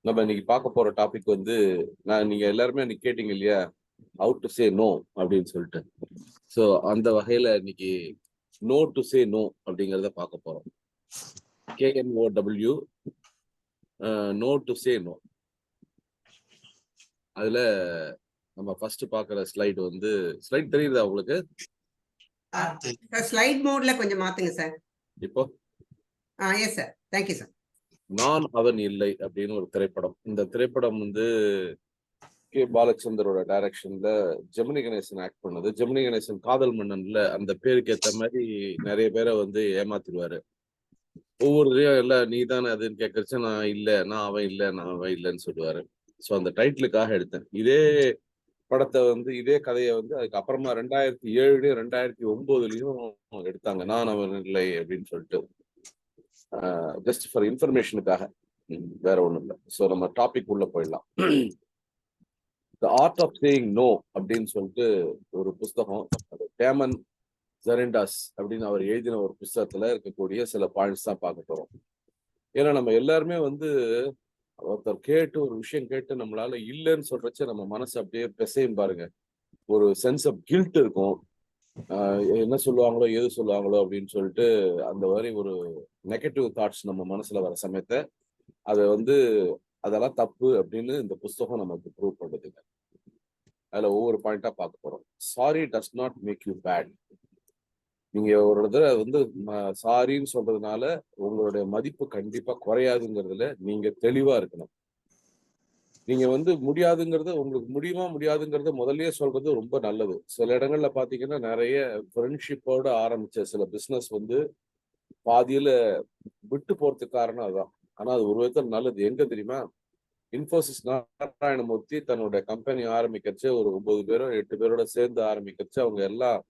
நம்ம இன்னைக்கு பார்க்க போற டாபிக் வந்து நீங்க எல்லாருமே இன்னைக்கு கேட்டீங்க இல்லையா, ஹவு டு சே நோ அப்படின்னு சொல்லிட்டு. ஸோ அந்த வகையில இன்னைக்கு நோ டு சே நோ அப்படிங்கிறத பார்க்க போறோம். KNOW, know to say no. அதுல நம்ம ஃபர்ஸ்ட் பார்க்குற ஸ்லைடு வந்து ஸ்லைட் தெரியுதா உங்களுக்கு? ஸ்லைட் மோட்ல கொஞ்சம் மாத்துங்க சார். இப்போ எஸ் சார், தேங்க்யூ சார். நான் அவன் இல்லை அப்படின்னு ஒரு திரைப்படம். இந்த திரைப்படம் வந்து கே பாலச்சந்தரோட டைரக்ஷன்ல ஜெமினி கணேசன் ஆக்ட் பண்ணது. ஜெமினி கணேசன் காதல் மன்னன்ல அந்த பேருக்கு ஏத்த மாதிரி நிறைய பேரை வந்து ஏமாத்திடுவாரு. ஒவ்வொருத்தையும் இல்ல நீ தானே அதுன்னு கேட்கறச்ச நான் இல்ல, நான் அவன் இல்ல, நான் அவன் இல்லைன்னு சொல்லுவாரு. ஸோ அந்த டைட்டிலுக்காக எடுத்தேன். இதே படத்தை வந்து இதே கதையை வந்து அதுக்கப்புறமா 2007 2009 எடுத்தாங்க, நான் அவன் இல்லை அப்படின்னு சொல்லிட்டு. ஜஸ்ட் ஃபார் இன்ஃபர்மேஷனுக்காக, வேற ஒண்ணும் இல்லை. ஸோ நம்ம டாபிக் உள்ள போயிடலாம். The art of saying no அப்படின்னு சொல்லிட்டு ஒரு புஸ்தகம், டேமன் ஜெரண்டாஸ் அப்படின்னு அவர் எழுதின ஒரு புஸ்தகத்துல இருக்கக்கூடிய சில பாயிண்ட்ஸ் தான் பார்க்க போறோம். ஏன்னா நம்ம எல்லாருமே வந்து ஒருத்தர் கேட்டு ஒரு விஷயம் கேட்டு நம்மளால இல்லைன்னு சொல்றச்ச நம்ம மனசு அப்படியே பிசையும் பாருங்க. ஒரு சென்ஸ் ஆஃப் கில்ட் இருக்கும். என்ன சொல்லுவாங்களோ எது சொல்லுவாங்களோ அப்படின்னு சொல்லிட்டு அந்த மாதிரி ஒரு நெகட்டிவ் தாட்ஸ் நம்ம மனசுல வர சமயத்தை அதை வந்து அதெல்லாம் தப்பு அப்படின்னு இந்த புஸ்தகம் நமக்கு ப்ரூவ் பண்ணுதுங்க. அதுல ஒவ்வொரு பாயிண்டா பார்க்க போறோம். Sorry does not make you bad. நீங்க ஒரு தடவை வந்து சாரின்னு சொல்றதுனால உங்களுடைய மதிப்பு கண்டிப்பா குறையாதுங்கிறதுல நீங்க தெளிவா இருக்கணும். நீங்க வந்து முடியாதுங்கிறது, உங்களுக்கு முடியுமா முடியாதுங்கிறத முதல்லயே சொல்றது ரொம்ப நல்லது. சில இடங்கள்ல பாத்தீங்கன்னா நிறைய ஃப்ரெண்ட்ஷிப்போட ஆரம்பிச்ச சில பிசினஸ் வந்து பாதியில விட்டு போறதுக்கு காரணம் அதுதான். ஆனா அது ஒரு விதத்தில் நல்லது. எங்க தெரியுமா? இன்ஃபோசிஸ் நாராயணமூர்த்தி தன்னுடைய கம்பெனி ஆரம்பிக்கிறச்சு ஒரு 9 பேரோ 8 பேரோட சேர்ந்து ஆரம்பிக்கிறச்சு அவங்க எல்லாம்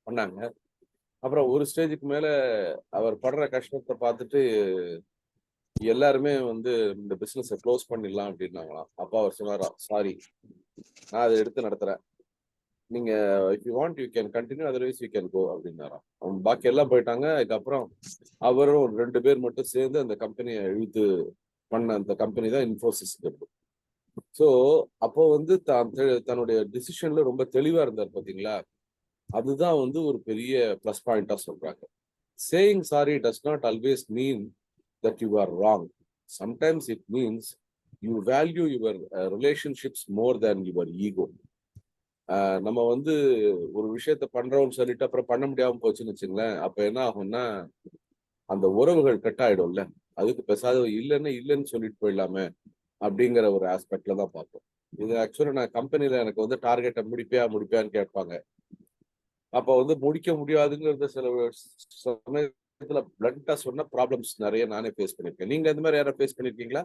பண்ணாங்க. அப்புறம் ஒரு ஸ்டேஜுக்கு மேல அவர் படுற கஷ்டத்தை பார்த்துட்டு எல்லாருமே வந்து இந்த பிசினஸை க்ளோஸ் பண்ணிடலாம் அப்படின்னாங்களாம். அப்பா அவர் சொன்னாரா, சாரி நான் அதை எடுத்து நடத்துறேன், நீங்க if you want you can continue, otherwise you can go அப்படின்னாராம். அவங்க பாக்கி எல்லாம் போயிட்டாங்க. அதுக்கப்புறம் அவரும் 2 பேர் மட்டும் சேர்ந்து அந்த கம்பெனியை இழுத்து பண்ண அந்த கம்பெனி தான் இன்ஃபோசிஸ். ஸோ அப்போ வந்து தன்னுடைய டிசிஷன்ல ரொம்ப தெளிவா இருந்தார் பாத்தீங்களா? அதுதான் வந்து ஒரு பெரிய பிளஸ் பாயிண்டா சொல்றாங்க. Saying sorry does not always mean that you are wrong. Sometimes it means you value your relationships more than your ego. நம்ம வந்து ஒரு விஷயத்த பண்றோம்னு சொல்லிட்டு அப்புறம் பண்ண முடியாம போச்சுன்னு வச்சுங்களேன், அப்ப என்ன ஆகும்னா அந்த உறவுகள் கட் ஆயிடும்ல. அதுக்கு பேசாத இல்லைன்னு சொல்லிட்டு போயிடலாமே அப்படிங்கிற ஒரு ஆஸ்பெக்ட்ல தான் பார்ப்போம். இது ஆக்சுவலா நான் கம்பெனில எனக்கு வந்து டார்கெட்டை முடிப்பியான்னு கேட்பாங்க. அப்ப வந்து முடிக்க முடியாதுங்கிறத சில சமயத்துல பிளண்டா சொன்ன ப்ராப்ளம்ஸ் நிறைய நானே ஃபேஸ் பண்ணிருக்கேன். நீங்க இந்த மாதிரி யாராவது ஃபேஸ் பண்ணிருக்கீங்களா?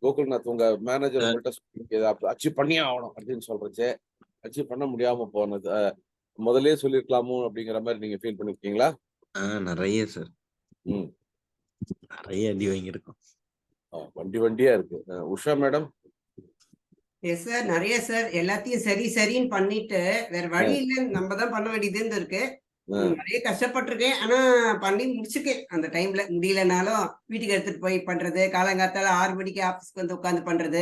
கோகுல்நாத், உங்க மேனேஜர் உங்கள்கிட்ட அச்சீவ் பண்ணியே ஆகணும் அப்படின்னு சொல்றச்சே அச்சீவ் பண்ண முடியாம போனது முதல்லயே சொல்லிருக்கலாமோ அப்படிங்கிற மாதிரி நீங்க ஃபீல் பண்ணிருக்கீங்களா? நிறைய சார், நிறைய அடி வாங்கியிருக்கோம். வண்டியா இருக்கு. உஷா மேடம்? எஸ் சார், நிறைய சார். எல்லாத்தையும் சரின்னு பண்ணிட்டு வேற வழி இல்லைன்னு நம்ம தான் பண்ண வேண்டியதுன்னு இருக்கு. நிறைய கஷ்டப்பட்டிருக்கேன். ஆனா பண்ணி முடிச்சிருக்கேன். அந்த டைம்ல முடியலனாலும் வீட்டுக்கு எடுத்துட்டு போய் பண்றது, காலங்காத்தால 6 மணிக்கு ஆபீஸ்க்கு வந்து உட்காந்து பண்றது,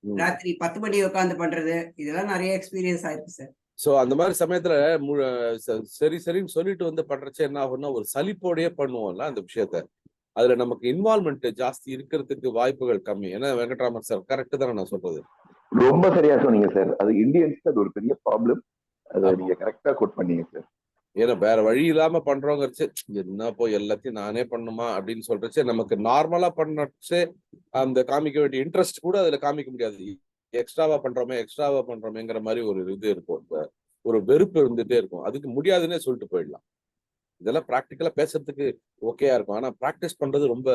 ராத்திரி 10 மணி உட்காந்து பண்றது, இதெல்லாம் நிறைய எக்ஸ்பீரியன்ஸ் ஆயிருக்கு சார். சோ அந்த மாதிரி சமயத்துல சரின்னு சொல்லிட்டு வந்து பண்றச்ச என்ன ஆகும்னா ஒரு சலிப்போடயே பண்ணுவோம்ல அந்த விஷயத்த. அதுல நமக்கு இன்வால்மெண்ட் ஜாஸ்தி இருக்கிறதுக்கு வாய்ப்புகள் கம்மி. ஏன்னா வெங்கட்ராமன் சார் கரெக்ட் தானே நான் சொல்றது? ரொம்ப சரியா சொன்னீங்க சார். அது இந்தியன்ஸ்க்கு அது ஒரு பெரிய ப்ராப்ளம். அதை நீங்க கரெக்டா கோட் பண்ணீங்க சார். ஏன்னா வேற வழி இல்லாம பண்றோங்கிறச்சு என்ன போய் எல்லாத்தையும் நானே பண்ணுமா அப்படின்னு சொல்றச்சு நமக்கு நார்மலா பண்ணச்சே அந்த காமிக்க வேண்டிய இன்ட்ரெஸ்ட் கூட அதுல காமிக்க முடியாது. எக்ஸ்ட்ராவா பண்றோமேங்கிற மாதிரி ஒரு இது இருக்கும். ஒரு வெறுப்பு இருந்துட்டே இருக்கும். அதுக்கு முடியாதுன்னே சொல்லிட்டு போயிடலாம். இதெல்லாம் பிராக்டிக்கலா பேசுறதுக்கு ஓகேயா இருக்கும். ஆனா பிராக்டிஸ் பண்றது ரொம்ப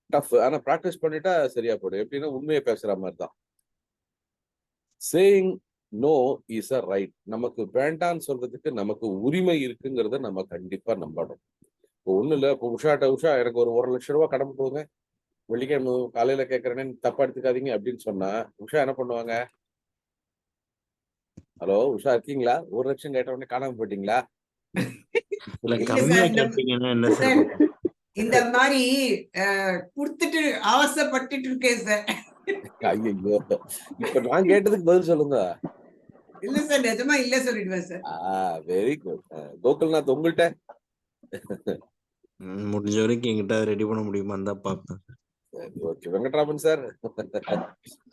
டஃப். ஆனா பிராக்டிஸ் பண்ணிட்டா சரியா போயிடும். எப்படின்னா உண்மையை பேசுற மாதிரி தான். Saying no is a right. நமக்கு வேண்டான்னு சொல்றதுக்கு நமக்கு உரிமை இருக்குங்கிறத நம்ம கண்டிப்பா நம்பணும். இப்போ ஒண்ணு இல்ல, இப்போ உஷா எனக்கு ஒரு 1,00,000 ரூபாய் கடன் போங்க, வெள்ளிக்கிழமை காலையில கேட்கறேன்னு தப்பா எடுத்துக்காதீங்க அப்படின்னு சொன்னா உஷா என்ன பண்ணுவாங்க? ஹலோ உஷா இருக்கீங்களா? 1,00,000 கேட்ட உடனே காணாம போயிட்டீங்களா? கம்மியா கேட்டீங்கன்னா என்ன சார்? இந்த மாதிரி கொடுத்துட்டு அவசப்பட்டுட்டு இருக்கேன் சார். ஐயோ, இப்ப நான் கேட்டதுக்கு பதில் சொல்லுங்க. இல்ல சார், நிஜமா இல்ல சொல்லிடுவேன் சார். Very good. கோகுல்நாத், உங்கள்கிட்ட? முடிஞ்ச வரைக்கும் என்கிட்ட ரெடி பண்ண முடியுமான்னு தான் பார்ப்பேன். Okay, Venkatraman sir.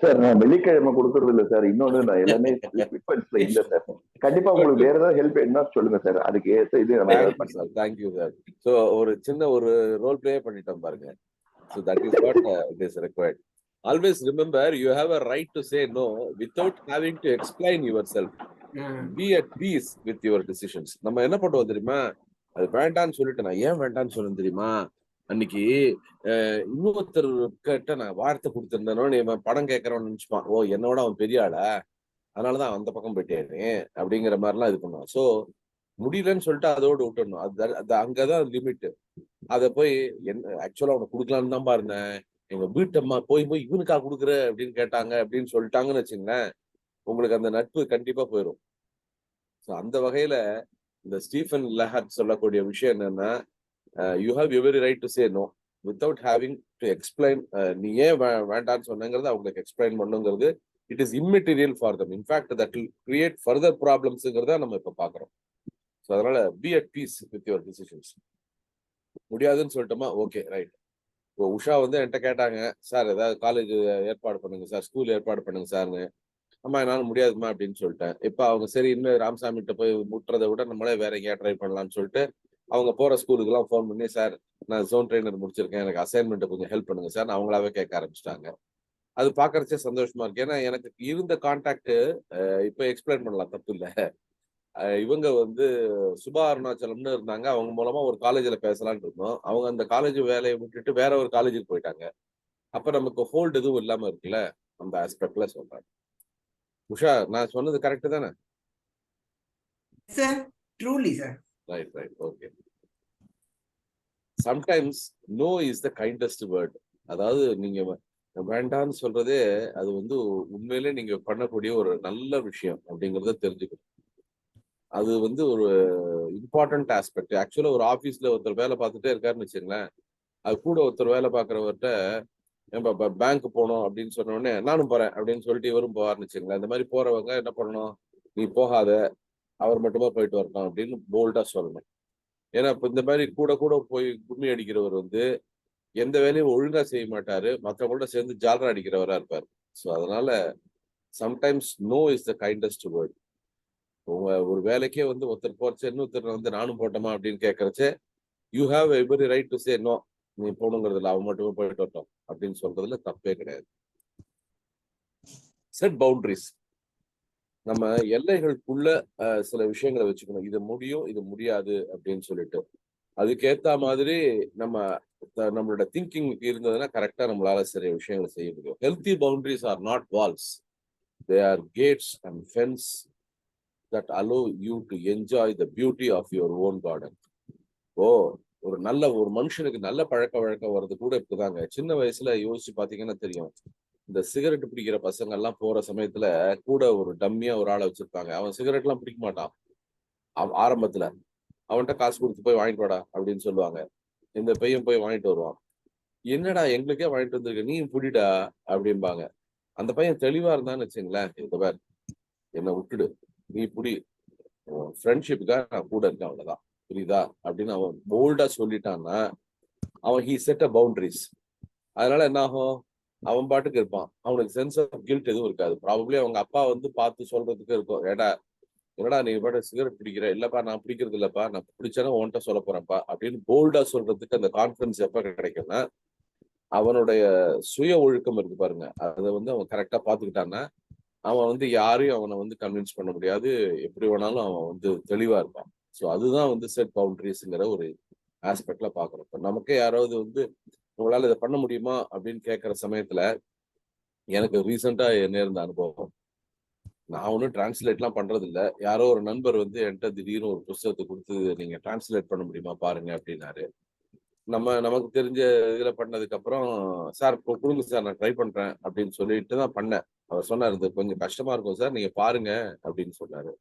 சார் நான் வெள்ளிக்கிழமை கொடுக்கறது இல்ல சார். இன்னொன்னு நான் எல்லாமே ஃப்ரீக்வன்ஸ்ல இல்ல சார். கண்டிப்பா உங்களுக்கு வேற ஏதாவது ஹெல்ப் என்ன சொல்லுங்க சார். அதுக்கு ஏற்ற இது நம்ம ஏதாவது பண்ணலாம். Thank you sir. ஸோ ஒரு சின்ன ஒரு ரோல் பிளே பண்ணிட்டோம் பாருங்க. So that is what it is required. Always remember, you have a right to say no without having to explain yourself. Be at peace with your decisions. நம்ம என்ன பண்ணுவோம் தெரியுமா, அது வேண்டான்னு சொல்லிட்டு நான் ஏன் வேண்டான்னு சொன்னேன் தெரியுமா, அன்னைக்கு இன்னொருத்தர் கிட்ட நான் வார்த்தை கொடுத்திருந்தேனோ, நீ படம் கேட்கறவன்னு நினைச்சுப்பான். ஓ, என்னோட அவன் பெரிய ஆளா, அதனாலதான் அந்த பக்கம் போயிட்டேனே அப்படிங்கிற மாதிரிலாம் இது பண்ணுவான். ஸோ முடியலன்னு சொல்லிட்டு அதோடு விட்டுடணும். அது அங்கதான் லிமிட். அதை போய் என்ன ஆக்சுவலா அவனை கொடுக்கலான்னு தான் பாருந்தேன், எங்க வீட்டம்மா போய் இவனுக்கா கொடுக்குற அப்படின்னு கேட்டாங்க அப்படின்னு சொல்லிட்டாங்கன்னு வச்சுங்களேன், உங்களுக்கு அந்த நட்பு கண்டிப்பா போயிடும். ஸோ அந்த வகையில இந்த ஸ்டீஃபன் லெஹார்ட் சொல்லக்கூடிய விஷயம் என்னன்னா, you have every right to say no without having to explain. நீ ஏன் வேண்டான்னு சொன்னங்கிறது அவங்களுக்கு எக்ஸ்பிளைன் பண்ணுங்கிறது it is immaterial for them. In fact that will create further ப்ராப்ளம்ஸுங்கிறத நம்ம இப்போ பார்க்குறோம். ஸோ அதனால be at peace with your decisions. முடியாதுன்னு சொல்லிட்டோமா, ஓகே ரைட். இப்போ உஷா வந்து என்கிட்ட கேட்டாங்க, சார் ஏதாவது காலேஜ் ஏற்பாடு பண்ணுங்க சார், ஸ்கூல் ஏற்பாடு பண்ணுங்க சார்னு. அம்மா என்னால முடியாதுமா அப்படின்னு சொல்லிட்டேன். இப்போ அவங்க சரி இன்னும் ராமசாமிகிட்ட போய் முட்டுறதை விட நம்மளே வேற எங்கேயா ட்ரை பண்ணலாம்னு சொல்லிட்டு அவங்க போற ஸ்கூலுக்குலாம் ஃபோன் பண்ணி, சார் நான் ஜோன் ட்ரெயினர் முடிச்சிருக்கேன், எனக்கு அசைன்மெண்ட் கொஞ்சம் ஹெல்ப் பண்ணுங்க சார், அவங்களாவே கேட்க ஆரம்பிச்சிட்டாங்க. அது பாக்குறச்சே சந்தோஷமா இருக்கு. ஏன்னா எனக்கு இருந்த கான்டாக்ட் இப்ப எக்ஸ்பிளைன் பண்ணலாம், தப்பு இல்லை. இவங்க வந்து சுபா அருணாச்சலம்னு இருந்தாங்க, அவங்க மூலமா ஒரு காலேஜ்ல பேசலாம்னு இருந்தோம். அவங்க அந்த காலேஜ் வேலையை விட்டுட்டு வேற ஒரு காலேஜுக்கு போயிட்டாங்க. அப்ப நமக்கு ஹோல்டு எதுவும் இல்லாம இருக்குல்ல, அந்த ஆஸ்பெக்ட்ல சொல்றேன். உஷா, நான் சொன்னது கரெக்ட் தானே? Sir truly sir. Right right, okay. Sometimes no is the kindest word. அதாவது நீங்க வேண்டான்னு சொல்றதே அது வந்து உண்மையிலே நீங்க பண்ணக்கூடிய ஒரு நல்ல விஷயம் அப்படிங்கறத தெரிஞ்சுக்கணும். அது வந்து ஒரு இம்பார்ட்டன்ட் ஆஸ்பெக்ட். ஆக்சுவலா ஒரு ஆபீஸ்ல ஒருத்தர் வேலை பார்த்துட்டே இருக்காருன்னு வச்சுங்களேன், அது கூட ஒருத்தர் வேலை பார்க்கறவர்கிட்ட பேங்க் போகணும் அப்படின்னு சொன்ன உடனே நானும் போறேன் அப்படின்னு சொல்லிட்டு இவரும் போவார்னு வச்சுங்களேன். இந்த மாதிரி போறவங்க என்ன பண்ணணும், நீ போகாத, அவர் மட்டுமா போயிட்டு வரணும் அப்படின்னு போல்டா சொல்லணும். ஏன்னா இப்ப இந்த மாதிரி கூட கூட போய் கும்மி அடிக்கிறவர் வந்து எந்த வேலையும் ஒழுங்கா செய்ய மாட்டாரு, மற்றவங்களோட சேர்ந்து ஜாலரா அடிக்கிறவரா இருப்பாரு. ஸோ அதனால sometimes no is the kindest word. ஒரு வேலைக்கே வந்து ஒருத்தர் போறச்சு இன்னொருத்தர் வந்து நானும் போட்டோமா அப்படின்னு கேட்கறச்சு, you have every right to say no, நீ போகணுங்கிறதுல அவன் மட்டுமே போயிட்டு வரட்டும் அப்படின்னு சொல்றதுல தப்பே கிடையாது. Set boundaries. நம்ம எல்லைகளுக்குள்ள சில விஷயங்களை வச்சுக்கணும். இது முடியும், இது முடியாது அப்படின்னு சொல்லிட்டு அதுக்கேத்த மாதிரி நம்மளோட திங்கிங் இருந்ததுன்னா கரெக்டா நம்மளால சில விஷயங்களை செய்ய முடியும். Healthy boundaries are not walls, they are gates and fences that allow you to enjoy the beauty of your own garden. ஒரு மனுஷனுக்கு நல்ல பழக்க வழக்கம் வர்றது கூட இப்பதாங்க. சின்ன வயசுல யோசிச்சு பாத்தீங்கன்னா தெரியும், இந்த சிகரெட் பிடிக்கிற பசங்க எல்லாம் போற சமயத்துல கூட ஒரு டம்மியா ஒரு ஆளை வச்சிருப்பாங்க. அவன் சிகரெட் எல்லாம் பிடிக்க மாட்டான் ஆரம்பத்துல. அவன்கிட்ட காசு கொடுத்து போய் வாங்கிட்டு வாடா அப்படின்னு சொல்லுவாங்க. இந்த பையன் போய் வாங்கிட்டு வருவான். என்னடா எங்களுக்கே வாங்கிட்டு வந்திருக்க, நீ புடிடா அப்படிம்பாங்க. அந்த பையன் தெளிவா இருந்தான்னு வச்சுங்களேன், இந்த பேர் என்னை விட்டுடு, நீ புடி, ஃப்ரெண்ட்ஷிப்புக்காக நான் கூட இருக்கேன், அவ்வளவுதான், புரியுதா அப்படின்னு அவன் போல்டா சொல்லிட்டான்னா அவன் ஹி செட் அ பவுண்டரிஸ். அதனால என்ன ஆகும், அவன் பாட்டுக்கு இருப்பான். அவனுக்கு சென்ஸ் ஆஃப் கில்ட் எதுவும் இருக்காது. ப்ராபப்ளி அவங்க அப்பா வந்து பார்த்து சொல்றதுக்கு இருக்கும், என்னடா நீ பாட்டு சிகரெட் பிடிக்கிற, இல்லப்பா நான் பிடிக்கிறது இல்லப்பா, நான் பிடிச்சேன்னா உன்கிட்ட சொல்ல போறேன்ப்பா அப்படின்னு போல்டா சொல்றதுக்கு அந்த கான்பிடன்ஸ் எப்ப கிடைக்கும்னா, அவனுடைய சுய ஒழுக்கம் இருக்கு பாருங்க, அதை வந்து அவன் கரெக்டா பாத்துக்கிட்டான்னா அவன் வந்து யாரையும் அவனை வந்து கன்வின்ஸ் பண்ண முடியாது. எப்படி வேணாலும் அவன் வந்து தெளிவா இருப்பான். ஸோ அதுதான் வந்து செட் பவுண்டரிஸ்ங்கிற ஒரு ஆஸ்பெக்ட்ல பாக்குறோம். இப்போ நமக்கே யாராவது வந்து உங்களால இதை பண்ண முடியுமா அப்படின்னு கேட்கிற சமயத்துல எனக்கு ரீசெண்டா நேர்ந்த அனுபவம். நான் ஒன்றும் டிரான்ஸ்லேட்லாம் பண்றது இல்லை. யாரோ ஒரு நண்பர் வந்து என்கிட்ட திடீர்னு ஒரு புத்தகத்தை கொடுத்து நீங்க டிரான்ஸ்லேட் பண்ண முடியுமா பாருங்க அப்படின்னாரு. நமக்கு தெரிஞ்ச இதுல பண்ணதுக்கு அப்புறம், சார் கொடுங்க சார் நான் ட்ரை பண்றேன் அப்படின்னு சொல்லிட்டு தான் பண்ணேன். அவர் சொன்னார், இது கொஞ்சம் கஷ்டமா இருக்கும் சார், நீங்க பாருங்க அப்படின்னு சொன்னாரு.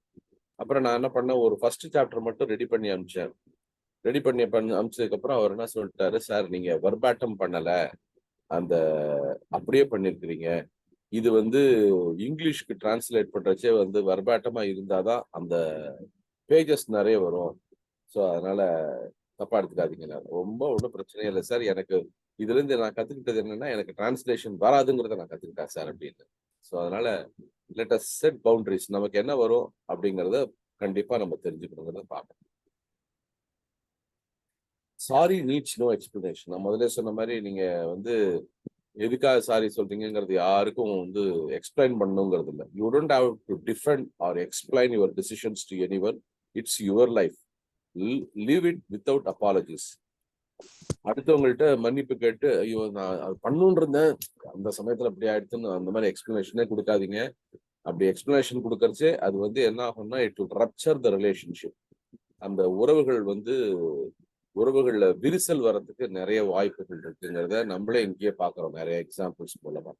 அப்புறம் நான் என்ன பண்ணேன், ஒரு ஃபர்ஸ்ட் சாப்டர் மட்டும் ரெடி பண்ணி அனுப்பிச்சேன். ரெடி பண்ணி அனுப்பிச்சதுக்கு அப்புறம் அவர் என்ன சொல்லிட்டாரு, சார் நீங்க வர்பாட்டம் பண்ணல, அந்த அப்படியே பண்ணிருக்கிறீங்க. இது வந்து இங்கிலீஷ்க்கு டிரான்ஸ்லேட் பண்றச்சே வந்து வர்பாட்டமா இருந்தாதான் அந்த பேஜஸ் நிறைய வரும். ஸோ அதனால தப்பா எடுத்துக்காதீங்க. ரொம்ப ஒன்றும் பிரச்சனையே இல்லை சார். எனக்கு இதுல இருந்து நான் கத்துக்கிட்டது என்னன்னா, எனக்கு டிரான்ஸ்லேஷன் வராதுங்கிறத நான் கத்துக்கிட்டேன் சார் அப்படின்னு. ஸோ அதனால லெட் அஸ் செட் பவுண்டரிஸ். நமக்கு என்ன வரும் அப்படிங்கிறத கண்டிப்பா நம்ம தெரிஞ்சுக்கணுங்கிறத பார்க்கணும். Sorry needs no explanation. நான் முதல்ல சொன்ன மாதிரி நீங்க வந்து எதுக்காக சாரி சொல்றீங்கிறது யாருக்கும் வந்து எக்ஸ்பிளைன் பண்ணணுங்கிறது இல்லை. You don't have to defend or explain your decisions to anyone. It's your life. Leave it without apologies. அடுத்தவங்கள்ட்ட மன்னிப்பு கேட்டு ஐயோ நான் அது பண்ணுன்னு இருந்தேன், அந்த சமயத்துல அப்படி ஆயிடுச்சுன்னு அந்த மாதிரி எக்ஸ்பிளனேஷனே கொடுக்காதீங்க. அப்படி எக்ஸ்பிளனேஷன் கொடுக்கறச்சே அது வந்து என்ன ஆகும்னா it will rupture the relationship. அந்த உறவுகள்ல விரிசல் வர்றதுக்கு நிறைய வாய்ப்புகள் இருக்குங்கிறத நம்மளே இங்கேயே பாக்குறோம் நிறைய எக்ஸாம்பிள்ஸ் மூலமா.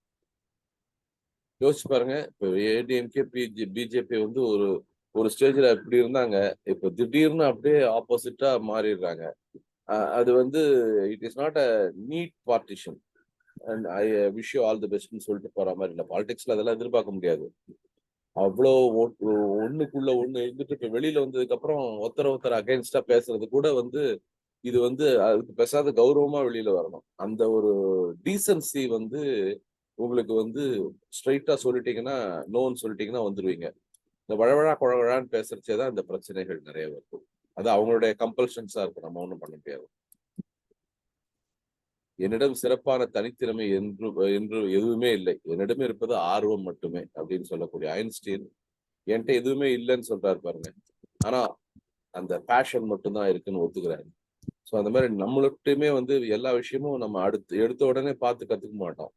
யோசிச்சு பாருங்க. இப்போ ஏடிஎம்கே பிஜேபி வந்து ஒரு ஸ்டேஜ்ல இப்படி இருந்தாங்க, இப்ப திடீர்னு அப்படியே ஆப்போசிட்டா மாறிடுறாங்க. அது வந்து it is not a neat partition and I wish you all the பெஸ்ட்னு சொல்லிட்டு போற மாதிரி இல்லை. பாலிடிக்ஸ்ல அதெல்லாம் எதிர்பார்க்க முடியாது. அவ்வளோ ஒண்ணுக்குள்ள ஒண்ணு இருந்துட்டு இப்ப வெளியில வந்ததுக்கு அப்புறம் ஒருத்தர் அகைன்ஸ்டா பேசுறது கூட வந்து இது வந்து அதுக்கு பேசாத கௌரவமா வெளியில வரணும். அந்த ஒரு டீசன்சி வந்து உங்களுக்கு வந்து ஸ்ட்ரைட்டா சொல்லிட்டீங்கன்னா, நோன்னு சொல்லிட்டீங்கன்னா வந்துருவீங்க. இந்த வழவழா குழவழான்னு பேசுறச்சேதான் இந்த பிரச்சனைகள் நிறைய இருக்கும். அது அவங்களுடைய கம்பல்ஷன்ஸா இருக்கும். நம்ம ஒண்ணும் பண்ண முடியாது. என்னிடம் சிறப்பான தனித்திறமை என்று எதுவுமே இல்லை, என்னிடம் இருப்பது ஆர்வம் மட்டுமே அப்படின்னு சொல்லக்கூடிய ஐன்ஸ்டீன் என்கிட்ட எதுவுமே இல்லைன்னு சொல்றாரு பாருங்க. ஆனா அந்த பேஷன் மட்டும்தான் இருக்குன்னு ஒத்துக்கிறாரு. ஸோ அந்த மாதிரி நம்மள்கிட்டயுமே வந்து எல்லா விஷயமும் நம்ம எடுத்த உடனே பார்த்து கத்துக்க மாட்டோம்.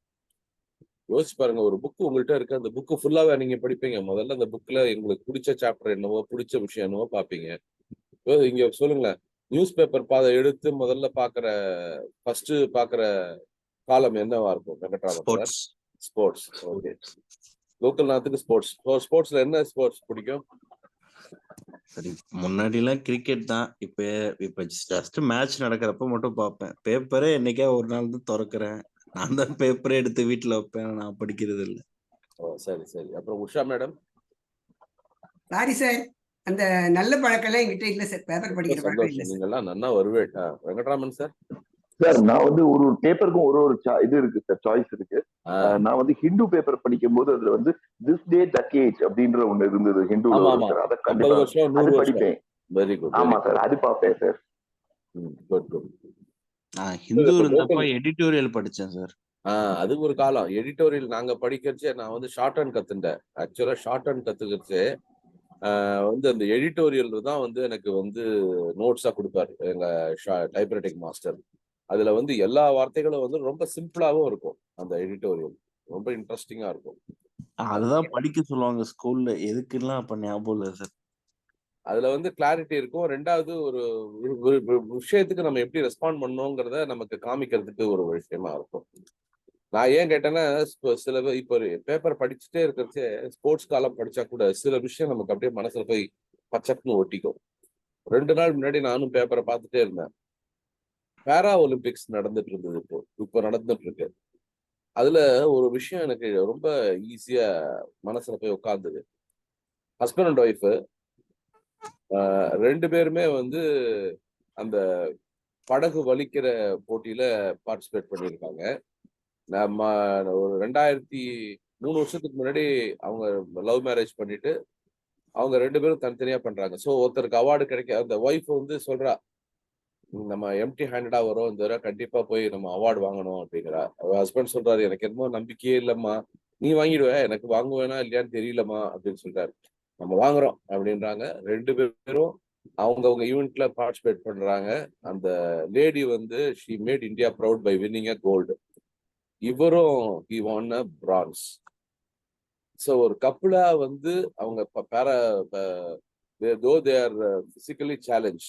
யோசிச்சு பாருங்க. ஒரு புக் உங்கள்கிட்ட இருக்கு, அந்த புக்கு ஃபுல்லாவே நீங்க படிப்பீங்க. முதல்ல அந்த புக்ல உங்களுக்கு பிடிச்ச சாப்டர் என்னவோ, பிடிச்ச விஷயம் என்னவோ பார்ப்பீங்க. இங்க சொல்லுங்களேன், நியூஸ் பேப்பர் எடுத்து முதல்ல ஃபர்ஸ்ட் பாக்குற காலம் என்னவா இருக்கும் Venkatraman sir? Sports. Okay. Local நாத்துக்கு ஸ்போர்ட்ஸ். ஸ்போர்ட்ஸ்ல என்ன ஸ்போர்ட்ஸ் பிடிக்கும்? சரி, முன்னாடி எல்லாம் கிரிக்கெட் தான். இப்ப ஜஸ்ட் மேட்ச் நடக்கிறப்ப மட்டும் பார்ப்பேன். பேப்பரே என்னைக்கா ஒரு நாள் தான் திறக்கிறேன். நான் தான் பேப்பரே எடுத்து வீட்டுல வைப்பேன். நான் படிக்கிறது இல்லை. சரி சரி. அப்புறம் உஷா மேடம்? சாரி சார், அந்த நல்ல பழக்கம் எல்லாம் என்கிட்ட இல்ல சார். பேப்பர் படிக்கிற பழக்கம் இல்ல சார். நீங்கெல்லாம் நன்னா வருவேன். வெங்கட்ராமன் சார்? சார் நான் வந்து ஒரு பேப்பருக்கும் ஒரு இது இருக்கு சார், சாய்ஸ் இருக்கு. நான் வந்து ஹிந்து பேப்பர் படிக்கும் போது அதுல வந்து திஸ் டே தட் ஏஜ் அப்படின்ற ஒண்ணு இருந்தது ஹிந்துல. சார் அதை கண்டிப்பா அது படிப்பேன். Very good. ஆமா சார், அது பார்ப்பேன் சார். Good good. நான் ஹிந்து இருந்தப்ப எடிட்டோரியல் படிச்சேன் சார். அது ஒரு காலம். எடிட்டோரியல் நாங்க படிக்கிறச்சே நான் வந்து ஷார்ட் ஹேண்ட் கத்துட்டேன். ஆக்சுவலா ஷார்ட் ஹேண்ட் கத்துக்கிறச்சே வந்து அந்த எடிட்டோரியல் தான் வந்து எனக்கு வந்து நோட்ஸா கொடுப்பாரு எங்க டைப்ரைட்டிங் மாஸ்டர். அதுல வந்து எல்லா வார்த்தைகளும் வந்து ரொம்ப சிம்பிளாவும் இருக்கும். அந்த எடிட்டோரியல் ரொம்ப இன்ட்ரெஸ்டிங்கா இருக்கும். அதுதான் படிக்க சொல்லுவாங்க ஸ்கூல்ல. எதுக்குலாம் அப்ப ஞாபகம் இல்லை சார். அதுல வந்து கிளாரிட்டி இருக்கும். ரெண்டாவது ஒரு விஷயத்துக்கு நம்ம எப்படி ரெஸ்பாண்ட் பண்ணணுங்கிறத நமக்கு காமிக்கிறதுக்கு ஒரு விஷயமா இருக்கும். நான் ஏன் கேட்டேன்னா, சில இப்போ பேப்பர் படிச்சுட்டே இருக்கிறச்சே ஸ்போர்ட்ஸ் காலம் படிச்சா கூட சில விஷயம் நமக்கு அப்படியே மனசுல போய் பச்சப்புன்னு ஒட்டிக்கும். 2 நாள் முன்னாடி நானும் பேப்பரை பார்த்துட்டே இருந்தேன். பேரா ஒலிம்பிக்ஸ் நடந்துட்டு இருந்தது. இப்போ நடந்துட்டு இருக்கு. அதுல ஒரு விஷயம் எனக்கு ரொம்ப ஈஸியா மனசுல போய் உட்கார்ந்தது. ஹஸ்பண்ட் அண்ட் ஒய்ஃப் 2 பேருமே வந்து அந்த படகு வலிக்கிற போட்டியில பார்ட்டிசிபேட் பண்ணியிருக்காங்க. நம்ம ஒரு 2003 வருஷத்துக்கு முன்னாடி அவங்க லவ் மேரேஜ் பண்ணிட்டு அவங்க 2 பேரும் தனித்தனியா பண்றாங்க. ஸோ ஒருத்தருக்கு அவார்டு கிடைக்க அந்த ஒய்ஃப் வந்து சொல்றா, நம்ம எம்டி ஹேண்டடா வரும், இந்த தடவை கண்டிப்பா போய் நம்ம அவார்டு வாங்கணும் அப்படிங்கிறா. ஹஸ்பண்ட் சொல்றாரு, எனக்கு என்னமோ நம்பிக்கையே இல்லம்மா, நீ வாங்கிடுவ, எனக்கு வாங்குவேனா இல்லையான்னு தெரியலம்மா அப்படின்னு சொல்றாரு. நம்ம வாங்குறோம் அப்படின்றாங்க. 2 பேரும் அவங்கவுங்க ஈவெண்ட்ல பார்ட்டிசிபேட் பண்றாங்க. அந்த லேடி வந்து she made India proud by winning a gold. இவரும் he won a bronze. So ஒரு கப்புளா வந்து அவங்க தோ தே ஆர் பிசிக்கலி சேலஞ்ச்.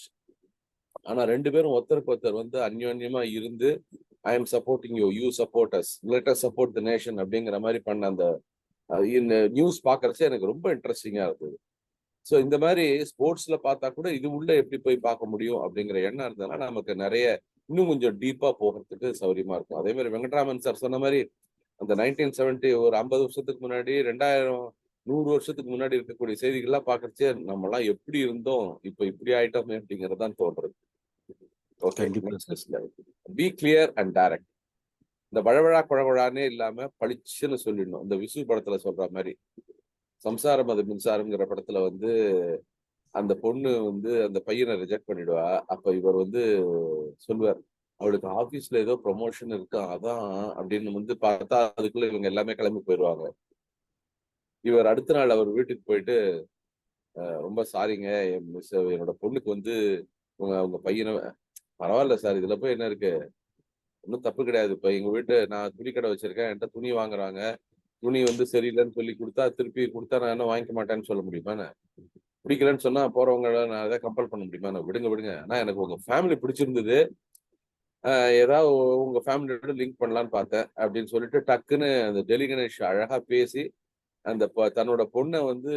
ஆனா 2 பேரும் ஒருத்தருக்கு ஒருத்தர் வந்து அந்யோன்யமா இருந்து I am supporting you, you support us, let us support the nation அப்படிங்கிற மாதிரி பண்ண அந்த நியூஸ் பாக்குறச்சே எனக்கு ரொம்ப இன்ட்ரெஸ்டிங்கா இருந்தது. ஸோ இந்த மாதிரி ஸ்போர்ட்ஸ்ல பார்த்தா கூட இது உள்ள எப்படி போய் பார்க்க முடியும் அப்படிங்கிற எண்ணம் இருந்ததுனால நமக்கு நிறைய இன்னும் கொஞ்சம் டீப்பா போகிறதுக்கு சௌரியமா இருக்கும். அதே மாதிரி வெங்கட்ராமன் சார் சொன்ன மாதிரி அந்த 1970 ஒரு 50 வருஷத்துக்கு முன்னாடி 2000 100 வருஷத்துக்கு முன்னாடி இருக்கக்கூடிய செய்திகள்லாம் பார்க்கறச்சே நம்ம எல்லாம் எப்படி இருந்தோம் இப்ப இப்படி ஆயிட்டோமே அப்படிங்கறதுதான் தோன்றது. ஓகே, கண்டிப்பா பி கிளியர் அண்ட் டைரக்ட். இந்த வழவழா குழகுழானே இல்லாம பளிச்சுன்னு சொல்லிடணும். இந்த விசு படத்துல சொல்ற மாதிரி சம்சாரம் அது மின்சாரம்ங்கிற படத்துல வந்து அந்த பொண்ணு வந்து அந்த பையனை ரிஜெக்ட் பண்ணிடுவா. அப்ப இவர் வந்து சொல்லுவார், அவளுக்கு ஆபீஸ்ல ஏதோ ப்ரொமோஷன் இருக்கு அதான் அப்படின்னு வந்து பார்த்தா அதுக்குள்ள இவங்க எல்லாமே கிளம்பி போயிடுவாங்க. இவர் அடுத்த நாள் அவர் வீட்டுக்கு போயிட்டு ரொம்ப சாரிங்க என்னோட பொண்ணுக்கு வந்து உங்க பையனை பரவாயில்ல சார், இதுல போய் என்ன இருக்கு, ஒன்றும் தப்பு கிடையாது. இப்ப எங்க வீட்டு நான் துணி கடை வச்சிருக்கேன், என்கிட்ட துணி வாங்குறாங்க, துணி வந்து சரியில்லைன்னு சொல்லி கொடுத்தா திருப்பி கொடுத்தா நான் என்ன வாங்கிக்க மாட்டேன்னு சொல்ல முடியுமா? பிடிக்கலன்னு சொன்னா போறவங்க நான் எதாவது கம்பல் பண்ண முடியுமா? விடுங்க விடுங்க, ஆனா எனக்கு உங்க ஃபேமிலி பிடிச்சிருந்தது, ஏதாவது உங்க ஃபேமிலியோட லிங்க் பண்ணலான்னு பார்த்தேன் அப்படின்னு சொல்லிட்டு டக்குன்னு அந்த டெல்லி கணேஷ் அழகா பேசி அந்த தன்னோட பொண்ணை வந்து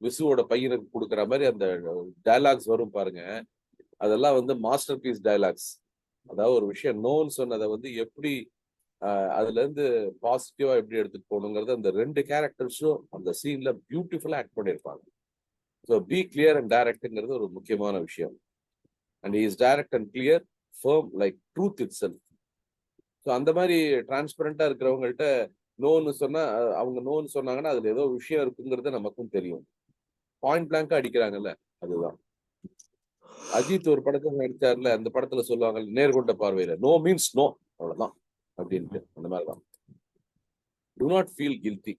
விசுவோட பையனுக்கு கொடுக்குற மாதிரி அந்த டயலாக்ஸ் வரும் பாருங்க. அதெல்லாம் வந்து மாஸ்டர் பீஸ் டயலாக்ஸ். அதாவது ஒரு விஷயம் நோன்னு சொன்னதை வந்து எப்படி அதுல இருந்து பாசிட்டிவா எப்படி எடுத்துட்டு போகணுங்கிறது அந்த 2 கேரக்டர்ஸும் அந்த சீன்ல பியூட்டிஃபுல்லா ஆக்ட் பண்ணியிருப்பாங்க. ஸோ பி கிளியர் அண்ட் டைரக்ட்ங்கிறது ஒரு முக்கியமான விஷயம். And is direct and clear firm like truth itself. So அந்த மாதிரி டிரான்ஸ்பரண்டா இருக்கிறவங்கள்ட்ட நோன்னு சொன்னா அவங்க நோன்னு சொன்னாங்கன்னா அதுல ஏதோ விஷயம் இருக்குங்கிறது நமக்கும் தெரியும். பாயிண்ட் பிளாங்கா அடிக்கிறாங்கல்ல, அதுதான். அஜித் ஒரு படத்துல நடிச்சார்ல, அந்த படத்துல சொல்லுவாங்க நேர்கொண்ட பார்வையில நோ மீன்ஸ் நோ, அவ்வளவுதான் அப்படின்ட்டு. அந்த மாதிரிதான். To not feel guilty.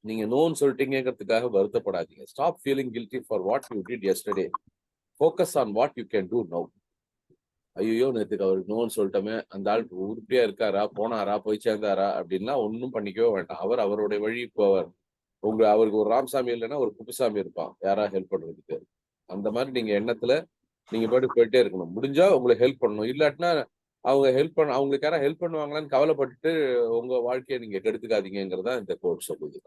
நீங்க நோன்னு சொல்லிட்டீங்கிறதுக்காக வருத்தப்படாதீங்க. Stop feeling guilty for what you did yesterday. Focus on what you can do now. ஐயோ நேற்றுக்கு அவருக்கு நோன்னு சொல்லிட்டோமே, அந்த ஆள் உருப்படியா இருக்காரா, போனாரா, போய் சேர்ந்தாரா அப்படின்லாம் ஒன்றும் பண்ணிக்கவே வேண்டாம். அவர் அவருடைய வழி போவார். அவருக்கு ஒரு ராமசாமி இல்லைன்னா ஒரு குப்புசாமி இருப்பான் யாரா ஹெல்ப் பண்றதுக்கு. அந்த மாதிரி நீங்க எண்ணத்துல நீங்க பாட்டுக்கு போயிட்டே இருக்கணும். முடிஞ்சா உங்களுக்கு ஹெல்ப் பண்ணணும், இல்லாட்டினா அவங்க அவங்களுக்கு யாரா ஹெல்ப் பண்ணுவாங்களான்னு கவலைப்பட்டுட்டு உங்க வாழ்க்கையை நீங்க கெடுத்துக்காதீங்கிறதா இந்த கோட் சொல்லுது.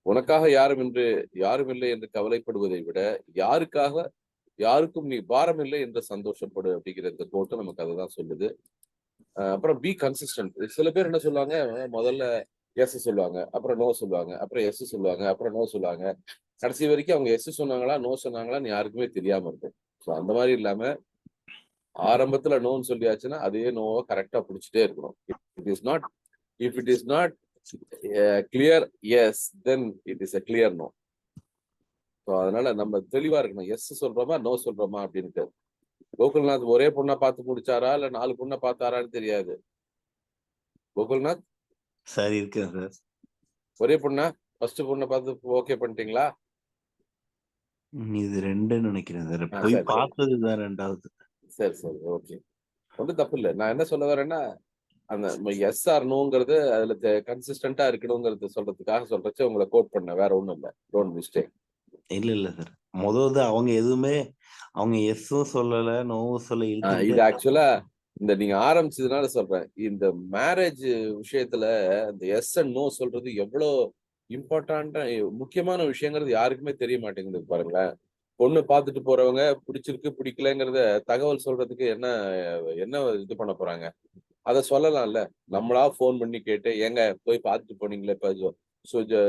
உனக்காக யாரும் இல்லை என்று கவலைப்படுவதை விட யாருக்கும் நீ பாரம் இல்லை என்று சந்தோஷப்படு அப்படிங்கிற இந்த கோட்டு நமக்கு அதுதான் சொல்லுது. அப்புறம் பி கன்சிஸ்டன்ட். சில பேர் என்ன சொல்லுவாங்க, முதல்ல எஸ் சொல்லுவாங்க, அப்புறம் நோ சொல்லுவாங்க, அப்புறம் எஸ் சொல்லுவாங்க, அப்புறம் நோ சொல்லுவாங்க. கடைசி வரைக்கும் அவங்க எஸ் சொன்னாங்களா நோ சொன்னாங்களான்னு யாருக்குமே தெரியாம இருக்கும். ஸோ அந்த மாதிரி இல்லாம ஆரம்பத்துல நோன்னு சொல்லியாச்சுன்னா அதே நோவை கரெக்டா பிடிச்சிட்டே இருக்கணும். If it is not clear S then it is a clear no. So அதனால நம்ம தெளிவா இருக்கணும், எஸ் சொல்றோமா நோ சொல்றோமா அப்படின்ட்டு. கோகுல்நாத் ஒரே பொண்ணை பார்த்து முடிச்சாரா இல்ல 4 பொண்ணை பார்த்தாரான்னு தெரியாது. கோகுல்நாத் சரி இருக்கு சார். ஒரே பொண்ணா ஃபர்ஸ்ட் பொண்ணை பார்த்து ஓகே பண்ணிட்டீங்களா? இது 2 நினைக்கிறேன் சார். போய் பார்த்ததுதான் 2வது. சரி சரி ஓகே, ஒன்றும் தப்பு இல்லை. நான் என்ன சொல்ல வரேன்னா அந்த எஸ் ஆர் நோங்கிறது அதுல கன்சிஸ்டன்டா இருக்கணுங்கிறது சொல்றதுக்காக சொல்றச்சு உங்களை கோட் பண்ண, வேற ஒண்ணும் இல்லை. Don't mistake. இல்ல சார், முதல்ல அவங்க எதுவுமே அவங்க எஸ்ஸும் சொல்லல நோவும் சொல்ல. இது ஆக்சுவலா இந்த நீங்க ஆரம்பிச்சதுனால சொல்றேன், இந்த மேரேஜ் விஷயத்துல இந்த எஸ் அண்ட் நோ சொல்றது எவ்வளவு இம்பார்ட்டன்டா முக்கியமான விஷயங்கிறது யாருக்குமே தெரிய மாட்டேங்குது பாருங்களேன். பொண்ணு பார்த்துட்டு போறவங்க பிடிச்சிருக்கு பிடிக்கலங்கிறத தகவல் சொல்றதுக்கு என்ன இது பண்ண போறாங்க? அதை சொல்லலாம்ல. நம்மளா போன் பண்ணி கேட்டு ஏங்க போய் பார்த்துட்டு போனீங்களே, இப்ப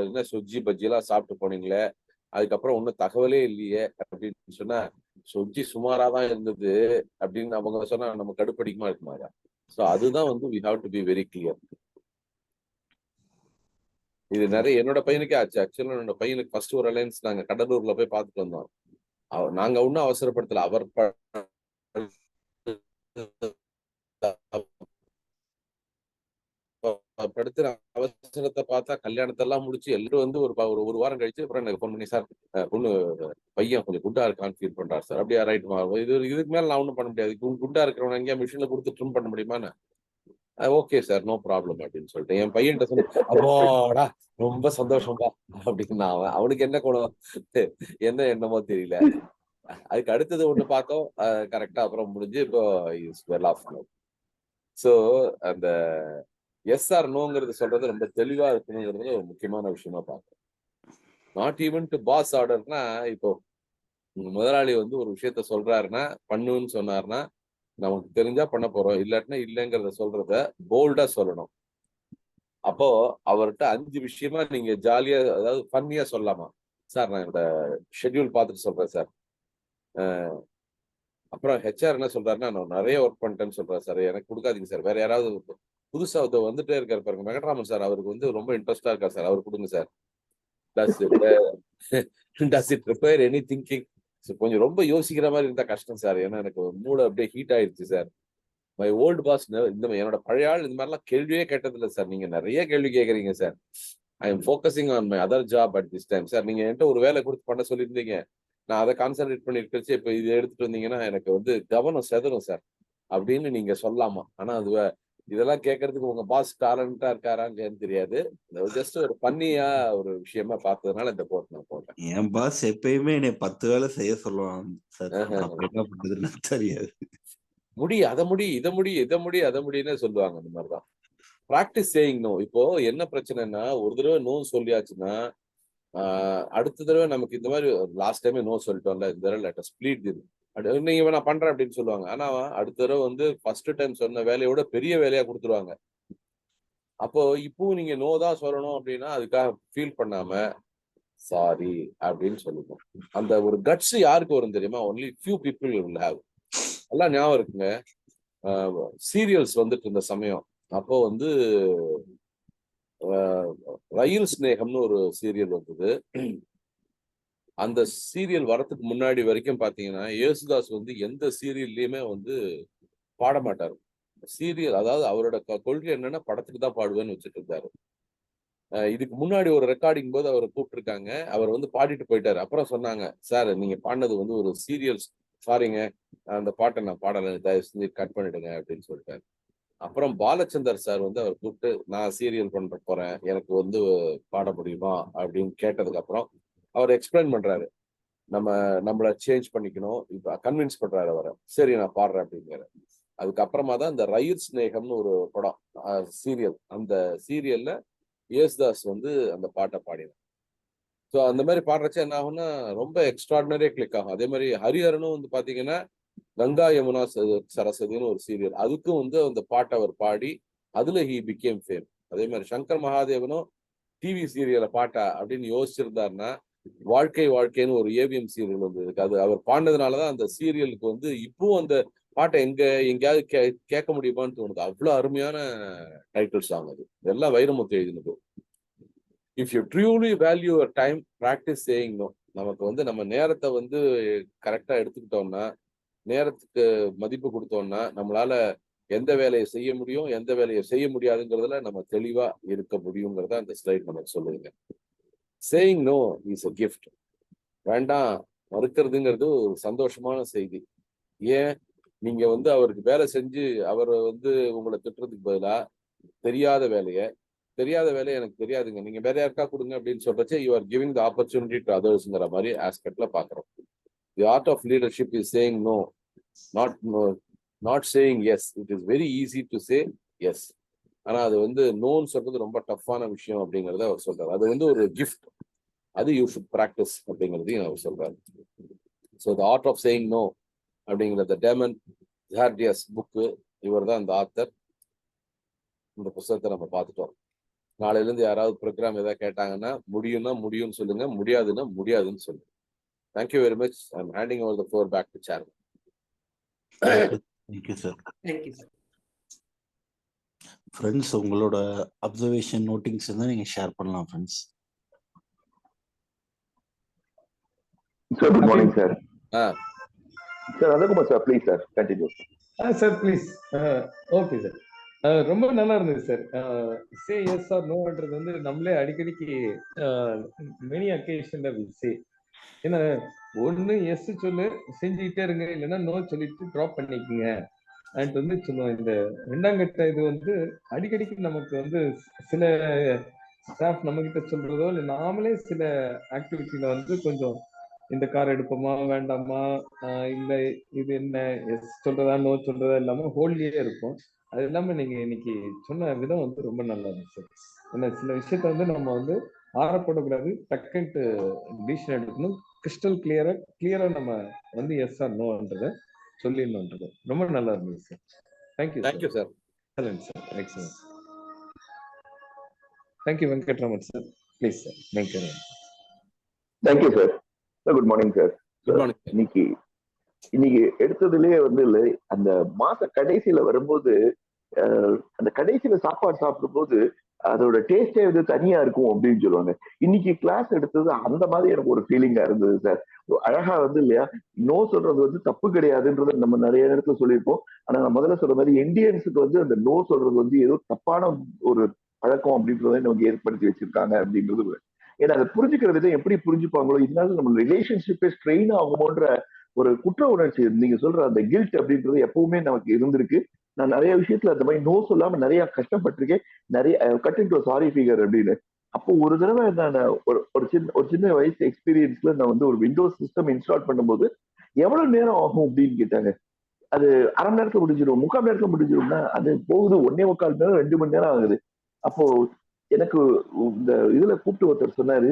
என்ன சுஜி பஜ்ஜி எல்லாம் சாப்பிட்டு போனீங்களே, அதுக்கப்புறம் ஒன்னும் தகவலே இல்லையே அப்படின்னு சொன்னா சுஜி சுமாராதான் இருந்தது அப்படின்னு அவங்க சொன்னா நம்ம கடுப்படிக்குமா இருக்குமா? சோ அதுதான் வந்து we have to be very clear. இது நிறைய என்னோட பையனுக்கே ஆச்சு. ஆக்சுவலா என்னோட பையனுக்கு ஃபர்ஸ்ட் ஒரு அலையன்ஸ் நாங்க கடலூர்ல போய் பார்த்துட்டு வந்தோம். நாங்க ஒன்னும் அவசரப்படுத்தல. அவர் படுத்துற அவசரத்தை பார்த்தா கல்யாணத்தெல்லாம் முடிச்சு எல்லாரும் வந்து ஒரு வாரம் கழிச்சு அப்புறம் எனக்கு ஃபோன் பண்ணி, சார் பொண்ணு பையன் கொஞ்சம் குண்டா இருக்கான்னு ஃபீல் பண்றாரு சார். அப்படியா, ரைட். இதுக்கு மேல நான் ஒன்றும் பண்ண முடியாது. குண்டா இருக்கிறவங்க எங்கேயா மிஷின்ல கொடுத்து ட்ரிம் பண்ண முடியுமான்னு? ஓகே சார், நோ ப்ராப்ளம் அப்படின்னு சொல்லிட்டு என் பையன்கிட்ட சொல்லி அப்போடா ரொம்ப சந்தோஷம்பா அப்படின்னு. அவனுக்கு என்ன குணம் என்ன எண்ணமோ தெரியல. அதுக்கு அடுத்தது ஒண்ணு பார்த்தோம், கரெக்டா அப்புறம் முடிஞ்சு இப்போ வெல் ஆஃப். ஸோ அந்த எஸ் ஆர் நோங்கிறது சொல்றது ரொம்ப தெளிவா இருக்கணுங்கிறது ஒரு முக்கியமான விஷயமா பார்க்கணும். நாட் ஈவன் டு பாஸ் ஆர்டர்னா, இப்போ உங்க முதலாளி வந்து ஒரு விஷயத்த சொல்றாருன்னா, பண்ணுன்னு சொன்னாருன்னா, நமக்கு தெரிஞ்சா பண்ண போறோம். இல்லாட்டினா இல்லைங்கிறத சொல்றத போல்டா சொல்லணும். அப்போ அவர்ட்ட 5 விஷயமா நீங்க ஜாலியா, அதாவது ஃபன்னியா சொல்லலாமா? சார் நான் என்னோட ஷெட்யூல் பார்த்துட்டு சொல்றேன் சார். அப்புறம் ஹெச்ஆர் என்ன சொல்றாருன்னா, நான் நெறைய ஒர்க் பண்ணிட்டேன்னு சொல்றாரு சார். எனக்கு குடுக்காதீங்க சார். வேற யாராவது புதுசா ஒருத்தர் வந்துட்டே இருக்காரு பாருங்க. வெங்கட்ராமன் சார், அவருக்கு வந்து ரொம்ப இன்ட்ரெஸ்ட்டா இருக்காரு சார். அவருக்கு குடுங்க sir. Does it does it require any thinking? கொஞ்சம் ரொம்ப யோசிக்கிற மாரி இருந்தா கஷ்டம் சார். ஏன்னா எனக்கு மூட் அப்படியே ஹீட் ஆயிடுச்சு சார். மை ஓல்ட் பாஸ் இந்த என்னோட பழைய ஆள் இந்த மாதிரிலாம் கேள்வியே கேட்டதில்ல சார். நீங்க நெறைய கேள்வி கேட்கறீங்க sir. I am focusing on my other job at this time sir. நீங்க என்கிட்ட ஒரு வேலை குடுத்து பண்ண சொல்லியிருந்தீங்க. நான் அத கான்சன்ட்ரேட் பண்ணிட்டு இப்ப இத எடுத்துட்டு வந்தீங்கன்னா, எனக்கு வந்து கவனம் சிதறும் சார். அப்படின்னு நீங்க சொல்லலாமா? ஆனா அது இதெல்லாம் கேட்கறதுக்கு உங்க பாஸ் டேலண்டா இருக்காரான்னு தெரியாது. ஜஸ்ட் ஒரு ஃபன்னியா ஒரு விஷயமா பார்த்ததுனால இந்த கோட் நான் போட்டேன். என் பாஸ் எப்பயுமே என்னை 10 வேலை செய்ய சொல்லுவான் சார். அப்ப என்ன பண்றதுன்னு தெரியாது. முடி, அத முடி, இத முடி, இத முடி, அத முடின்னே சொல்லுவாங்க. அந்த மாதிரிதான். Practice saying no. இப்போ என்ன பிரச்சனைன்னா, ஒரு தடவை நோ சொல்லியாச்சுன்னா, அடுத்த தடவை நமக்கு இந்த மாதிரி லாஸ்ட் டைமே நோ சொல்லிட்டோம்ல, இந்த தடவை லெட் அஸ் ஸ்ப்ளிட் இது. நீங்க நான் பண்றேன் அப்படின்னு சொல்லுவாங்க. ஆனா அடுத்த தடவை வந்து ஃபர்ஸ்ட் டைம் சொன்ன வேலையோட பெரிய வேலையா குடுத்துருவாங்க. அப்போ இப்பவும் நீங்க நோ தான் சொல்லணும் அப்படின்னா, அதுக்காக ஃபீல் பண்ணாம, சாரி அப்படின்னு சொல்லுங்க. அந்த ஒரு கட்ஸ் யாருக்கு வரும் தெரியுமா? Only few people will have. நல்லா ஞாபகம் இருக்குங்க. சீரியல்ஸ் வந்துட்டு இருந்த சமயம். அப்போ வந்து ரயில் சிநேகம்னு ஒரு சீரியல் வந்தது. அந்த சீரியல் வரதுக்கு முன்னாடி வரைக்கும் பாத்தீங்கன்னா, யேசுதாஸ் வந்து எந்த சீரியல்லயுமே வந்து பாட மாட்டாரு. சீரியல், அதாவது அவரோட கொள்கை என்னன்னா, படத்துக்கு தான் பாடுவேன்னு வச்சுட்டு இருந்தாரு. இதுக்கு முன்னாடி ஒரு ரெக்கார்டிங் போது அவரை கூப்பிட்டுருக்காங்க. அவர் வந்து பாடிட்டு போயிட்டாரு. அப்புறம் சொன்னாங்க, சார் நீங்க பாடினது வந்து ஒரு சீரியல்ஸ், சாரிங்க அந்த பாட்டை நான் பாடல, தயவு செஞ்சு கட் பண்ணிடுங்க அப்படின்னு சொல்லிட்டாரு. அப்புறம் பாலச்சந்தர் சார் வந்து அவர் கூப்பிட்டு, நான் சீரியல் பண்ண போறேன், எனக்கு வந்து பாட முடியுமா அப்படின்னு கேட்டதுக்கு அப்புறம் அவர் எக்ஸ்பிளைன் பண்றாரு. நம்மள சேஞ்ச் பண்ணிக்கணும். இப்ப கன்வின்ஸ் பண்றாரு அவரை. சரி நான் பாடுறேன் அப்படிங்கிறாரு. அதுக்கப்புறமா தான் இந்த ரயில் சிநேகம்னு ஒரு படம், சீரியல். அந்த சீரியல்ல யேசுதாஸ் வந்து அந்த பாட்டை பாடினார். ஸோ அந்த மாதிரி பாடுறச்ச என்ன ஆகும்னா, ரொம்ப எக்ஸ்ட்ராடினரியா கிளிக் ஆகும். அதே மாதிரி ஹரிஹரனும் வந்து பாத்தீங்கன்னா, கங்கா யமுனா சரஸ்வதினு ஒரு சீரியல், அதுக்கும் வந்து அந்த பாட்டை அவர் பாடி அதுல ஹி பிகேம் ஃபேம். அதே மாதிரி சங்கர் மகாதேவனும் டிவி சீரியலை பாட்டா அப்படின்னு யோசிச்சிருந்தாருன்னா, வாழ்க்கை வாழ்க்கைன்னு ஒரு ஏவிஎம் சீரியல் வந்தது. அது அவர் பாடினதுனாலதான் அந்த சீரியலுக்கு வந்து இப்பவும் அந்த பாட்டை எங்கேயாவது கேட்க முடியுமான்னு தோணுது. அவ்வளவு அருமையான டைட்டில் சாங் அது. எல்லாம் வைரமுத்து எழுதினது. If you truly value your time, practice saying no. நமக்கு வந்து நம்ம நேரத்தை வந்து கரெக்டா எடுத்துக்கிட்டோம்னா, நேரத்துக்கு மதிப்பு கொடுத்தோம்னா, நம்மளால எந்த வேலையை செய்ய முடியும், எந்த வேலையை செய்ய முடியாதுங்கிறதுல நம்ம தெளிவா இருக்க முடியுங்கிறத அந்த ஸ்லைட் நமக்கு சொல்லுதுங்க. Saying no is a gift. வேண்டாம் மறுக்கிறதுங்கிறது ஒரு சந்தோஷமான செய்தி. ஏன்? நீங்க வந்து அவருக்கு வேலை செஞ்சு அவர் வந்து உங்களை திட்டுறதுக்கு பதிலா, தெரியாத வேலையை எனக்கு தெரியாதுங்க, நீங்க வேற யாருக்கா கொடுங்க அப்படின்னு சொல்றச்சே, you are giving the opportunity to அதர்ஸ்ங்கிற மாதிரி ஆஸ்பெக்ட்ல பாக்குறோம். The art of leadership is saying no, not saying yes. It is very easy to say yes. ஆனா அது வந்து நோன்னு சொல்றது ரொம்ப டஃப்பான விஷயம் அப்படிங்கறத அவர் சொல்றாரு. அது வந்து ஒரு கிஃப்ட். அது யூ ஷுட் பிராக்டிஸ் அப்படிங்கிறதையும் அவர் சொல்றாரு. So the art of saying no அப்படிங்கிற டேமன் ஜார்டியஸ் புக்கு, இவர் தான் இந்த ஆத்தர். இந்த புத்தகத்தை நம்ம பார்த்துட்டோம். நாளையில இருந்து யாராவது ப்ரோக்ராம் ஏதாவது கேட்டாங்கன்னா, முடியும்னா முடியும்னு சொல்லுங்க, முடியாதுன்னா முடியாதுன்னு சொல்லுங்க. Thank you very much. I am handing over the floor back to chairman. Thank you sir. Thank you sir. Friends, உங்களோட அப்சர்வேஷன் நோட்டிங்ஸ் இருந்தா நீங்க ஷேர் பண்ணலாம் friends. Sir, good morning, sir. Sir, Adakumar sir, please sir, continue. Sir, please. Okay sir. ரொம்ப நல்லா இருந்தது sir. Say yes R நோன்றது வந்து நம்மளே அடிக்கடிக்கு மெனி அக்கேஷன்ல சே, ஏன்னா ஒண்ணு எஸ் சொல்லு செஞ்சுக்கிட்டே இருங்க, இல்லைன்னா நோ சொல்லிட்டு ட்ராப் பண்ணிக்கோங்க அண்ட் வந்து சொல்லுவோம். இந்த ரெண்டாம் கட்ட இது வந்து அடிக்கடிக்கு நமக்கு வந்து சில ஸ்டாஃப் நம்ம கிட்ட சொல்றதோ இல்லை நாமளே சில ஆக்டிவிட்டியில வந்து கொஞ்சம் இந்த கார் எடுப்போமா வேண்டாமா, இல்லை இது என்ன எஸ் சொல்றதா நோ சொல்றதா இல்லாம ஹோல்லியே இருக்கும். அது இல்லாம நீங்க இன்னைக்கு சொன்ன விதம் வந்து ரொம்ப நல்லா இருந்துச்சு. ஏன்னா சில விஷயத்த வந்து நம்ம வந்து ஆறப்படக்கூடாது, டக்குன்ட்டு டிசிஷன் எடுக்கணும். கிறிஸ்டல் கிளியரா நம்ம வந்து எஸ் ஆர் நோன்றத சொல்லிடணுன்றது ரொம்ப நல்லா இருந்தது sir. Thank you sir. Thank you sir. Excellent sir, excellent. Thank you Venkatraman sir. Please sir. Thank you sir. Good morning sir. Good morning. இன்னைக்கு எடுத்ததுலயே வந்து அந்த மாச கடைசியில வரும்போது அந்த கடைசியில சாப்பாடு சாப்பிடும் போது அதோட டேஸ்டே வந்து தனியா இருக்கும் அப்படின்னு சொல்லுவாங்க. இன்னைக்கு கிளாஸ் எடுத்தது அந்த மாதிரி எனக்கு ஒரு ஃபீலிங்கா இருந்தது சார். அழகா வந்து இல்லையா, நோ சொல்றது வந்து தப்பு கிடையாதுன்றத நம்ம நிறைய இடத்துல சொல்லியிருப்போம். ஆனா நான் முதல்ல சொல்ற மாதிரி இந்தியன்ஸுக்கு வந்து அந்த நோ சொல்றது வந்து ஏதோ தப்பான ஒரு பழக்கம் அப்படின்றத நமக்கு ஏற்படுத்தி வச்சிருக்காங்க அப்படின்றது. ஏன்னா அதை புரிஞ்சுக்கிற விதம் எப்படி புரிஞ்சுப்பாங்களோ, இதனால நம்ம ரிலேஷன்ஷிப்பே ஸ்ட்ரெயின் ஆகுமோன்ற ஒரு குற்ற உணர்ச்சி, நீங்க சொல்ற அந்த கில்ட் அப்படின்றது எப்பவுமே நமக்கு இருந்திருக்கு. நான் நிறைய விஷயத்துல அந்த மாதிரி நோ சொல்லாம நிறைய கஷ்டப்பட்டிருக்கேன். நிறைய கட்டிங் டு சாரி ஃபிகர் அப்படின்னு. அப்போ ஒரு தடவை நான் ஒரு சின்ன வயசு எக்ஸ்பீரியன்ஸ்ல நான் வந்து ஒரு விண்டோஸ் சிஸ்டம் இன்ஸ்டால் பண்ணும்போது எவ்வளவு நேரம் ஆகும் அப்படின்னு கேட்டாங்க. அது அரை மணி நேரத்துல முடிஞ்சிடும், 3/4 நேரத்துல முடிஞ்சிடும்னா அது போகுது 1.25 மணி நேரம் 2 மணி நேரம் ஆகுது. அப்போ எனக்கு இந்த இதுல கூப்பிட்டு ஒருத்தர் சொன்னாரு,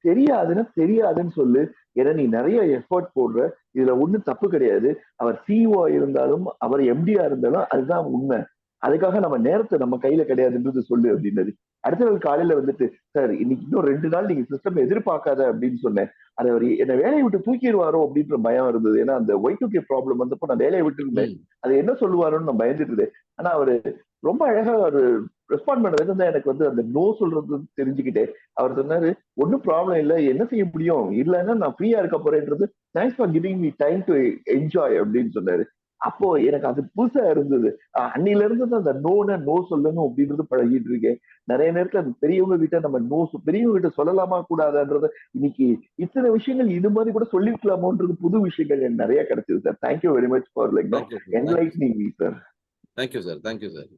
தெரியாதுன்னு சொல்லு, ஏன்னா நீ நிறைய எஃபர்ட் போடுற, இதுல ஒண்ணும் தப்பு கிடையாது. அவர் சிஓ இருந்தாலும் அவர் எம்டியா இருந்தாலும் அதுதான் உண்மை. அதுக்காக நம்ம நேரத்தை நம்ம கையில கிடையாதுன்றது சொல்லு அப்படின்னது. அடுத்த நாள் காலையில வந்துட்டு, சார் இன்னைக்கு இன்னும் 2 நாள் நீங்க சிஸ்டம் எதிர்பார்க்காத அப்படின்னு சொன்னேன். அது அவர் என்னை வேலையை விட்டு தூக்கிடுவாரோ அப்படின்ற பயம் இருந்தது. ஏன்னா அந்த Y2K ப்ராப்ளம் வந்தப்போ நான் வேலையை விட்டு இருந்தேன். அது என்ன சொல்லுவாரோன்னு நான் பயந்துட்டு இருந்தேன். ஆனா அவரு ரொம்ப அழகா ஒரு ரெஸ்பாண்ட் பண்ணது தான் எனக்கு வந்து அந்த நோ சொல்றது தெரிஞ்சுக்கிட்டேன். அவர் சொன்னாரு, ஒன்னும் ப்ராப்ளம் இல்லை, என்ன செய்ய முடியும், இல்லைன்னா நான் ஃப்ரீயா இருக்க போறேன்றது, thanks for giving me time to enjoy அப்படின்னு சொன்னாரு. அப்போ எனக்கு அது புதுசா இருந்தது. அன்னில இருந்து தான் அந்த நோ சொல்லணும் அப்படின்றது பழகிட்டு இருக்கேன். நிறைய நேரத்துல அந்த பெரியவங்க கிட்ட நம்ம பெரியவங்க கிட்ட சொல்லலாமா கூடாதுன்றது, இன்னைக்கு இத்தனை விஷயங்கள் இது மாதிரி கூட சொல்லிருக்கலாமோன்றது புது விஷயங்கள் எனக்கு நிறைய கிடைச்சது sir. Thank you very much for enlightening me sir. Thank you sir. Thank you sir.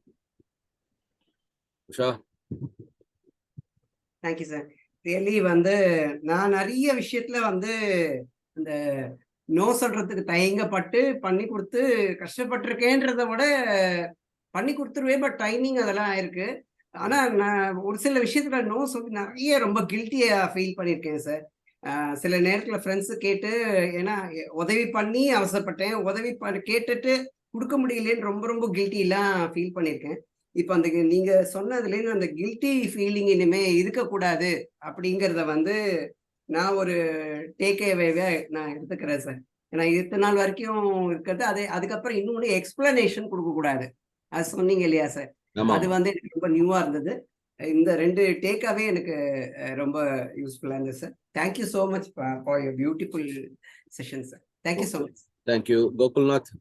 Usha. Thank you sir. Really வந்து நான் நிறைய விஷயத்துல வந்து இந்த நோ சொல்றதுக்கு தயங்கப்பட்டு பண்ணி கொடுத்து கஷ்டப்பட்டிருக்கேன்றத விட பண்ணி கொடுத்துருவேன். பட் டைமிங் அதெல்லாம் ஆயிருக்கு. ஆனா நான் ஒரு சில விஷயத்துல நோ சொல்லி நிறைய ரொம்ப கில்ட்டியா ஃபீல் பண்ணியிருக்கேன் சார். சில நேரத்துல ஃப்ரெண்ட்ஸு கேட்டு, ஏன்னா உதவி பண்ணி அவசரப்பட்டேன், கேட்டுட்டு கொடுக்க முடியலேன்னு ரொம்ப ரொம்ப கில்ட்டிலாம் ஃபீல் பண்ணியிருக்கேன். இப்போ அந்த நீங்க சொன்னதுலேருந்து அந்த கில்ட்டி ஃபீலிங் இனிமே இருக்கக்கூடாது அப்படிங்கிறத வந்து நான் ஒரு டேக்அவேவே நான் எடுத்துக்கிறேன் சார். ஏன்னா இத்தனை நாள் வரைக்கும் இருக்கிறது அதுக்கப்புறம் இன்னொன்று எக்ஸ்பிளனேஷன் கொடுக்கக்கூடாது. அது சொன்னீங்க இல்லையா சார், அது வந்து எனக்கு ரொம்ப நியூவா இருந்தது. இந்த 2 டேக்அவே எனக்கு ரொம்ப யூஸ்ஃபுல்லா இருந்தது sir. Thank you so much for your beautiful session sir. Thank you so much. Thank you. Gokulnath.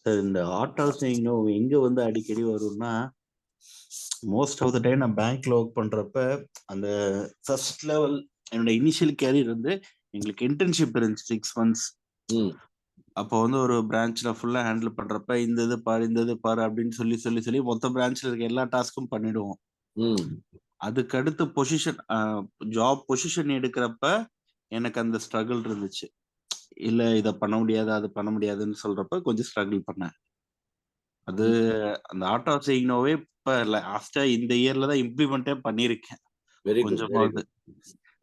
Sir, இந்த ஆர்ட் ஹவுசிங் நோ எங்க வந்து அடிக்கடி வரும்னா, மோஸ்ட் ஆஃப் த டைம் நான் பேங்க்ல ஒர்க் பண்றப்ப அந்த ஃபர்ஸ்ட் லெவல் என்னோட இனிஷியல் கேரியர் வந்து எங்களுக்கு இன்டர்ன்ஷிப் இருந்துச்சு 6 months. அப்போ வந்து ஒரு பிரான்ச்ல ஃபுல்லா ஹேண்டில் பண்றப்ப இந்த இது பாரு அப்படின்னு சொல்லி மொத்த பிரான்ச்ல இருக்க எல்லா டாஸ்க்கும் பண்ணிடுவோம். அதுக்கடுத்து பொசிஷன் ஜாப் பொசிஷன் எடுக்கிறப்ப எனக்கு அந்த ஸ்ட்ரகிள் இருந்துச்சு. இல்ல இதை பண்ண முடியாது அது பண்ண முடியாதுன்னு சொல்றப்ப கொஞ்சம் ஸ்ட்ரகிள் பண்ணேன். அது அந்த ஆர்ட் ஆஃப் சேயிங் நோவே இப்ப லாஸ்டா இந்த இயர்ல தான் இம்ப்ளிமெண்டே பண்ணியிருக்கேன். கொஞ்சமாவது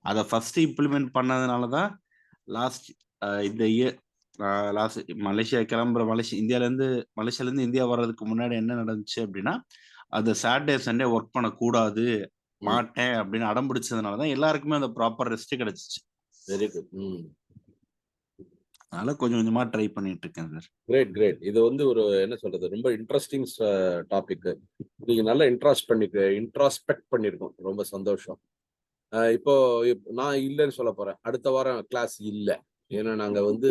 அதை ஃபர்ஸ்ட் இம்ப்ளிமெண்ட் பண்ணதுனாலதான் லாஸ்ட் இந்த இயர் லாஸ்ட் மலேசியா இந்தியால இருந்து இந்தியா வர்றதுக்கு முன்னாடி என்ன நடந்துச்சு அப்படின்னா, அது சாட்டர்டே சண்டே ஒர்க் பண்ணக்கூடாது மாட்டேன் அப்படின்னு அடம் பிடிச்சதுனாலதான் எல்லாருக்குமே அந்த ப்ராப்பர் ரெஸ்ட் கிடைச்சிச்சு. Very good. அதனால கொஞ்சம் கொஞ்சமா ட்ரை பண்ணிட்டு இருக்கேன் சார். கிரேட். இது வந்து ஒரு என்ன சொல்றது, ரொம்ப இன்ட்ரெஸ்டிங் டாபிக். நீங்க நல்லா இன்ட்ராஸ்பெக்ட் பண்ணிருக்கோம். ரொம்ப சந்தோஷம். இப்போ நான் இல்லைன்னு சொல்ல போறேன். அடுத்த வாரம் கிளாஸ் இல்லை. ஏன்னா நாங்க வந்து